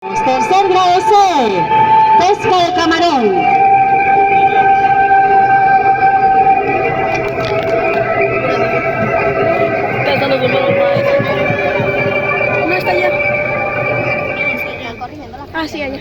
Tercer grado C, pesca de camarón. No está allá. Ah, sí, allá.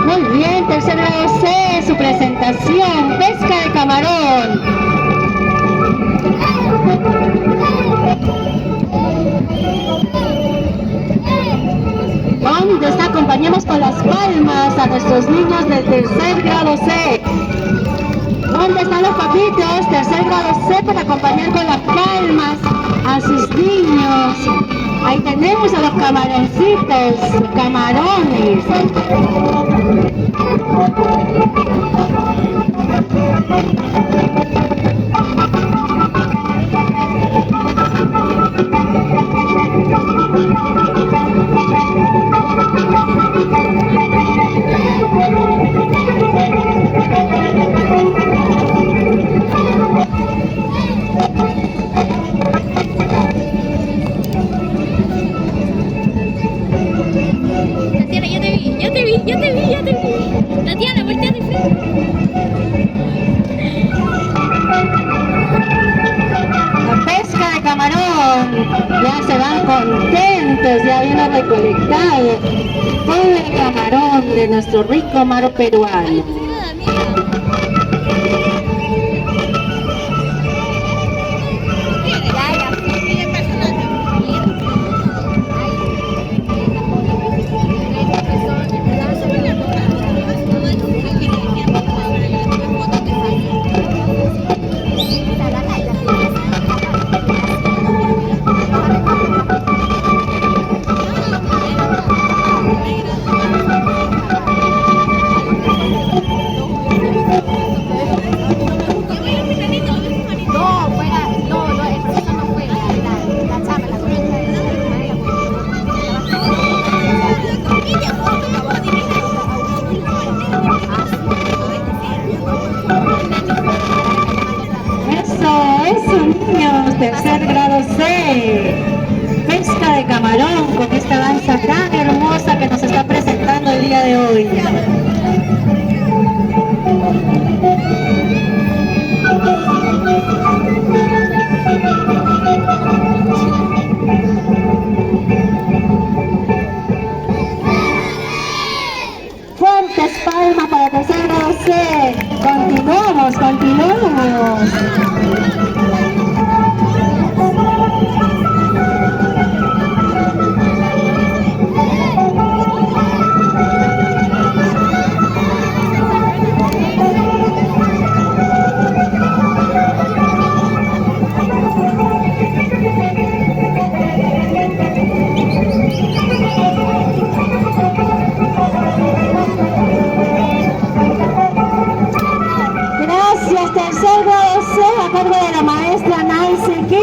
Muy bien, tercer grado C, su presentación, pesca de camarón. ¿Dónde está? Acompañemos con las palmas a nuestros niños del tercer grado C. ¿Dónde están los papitos? Tercer grado C para acompañar con las palmas a sus niños. Ahí tenemos a los camaroncitos, camarones. Tatiana, voltea de frente. La pesca de camarón, ya se van contentos, ya viene recolectado todo el camarón de nuestro rico mar peruano. tercer grado C. Pesca de camarón con esta danza tan hermosa.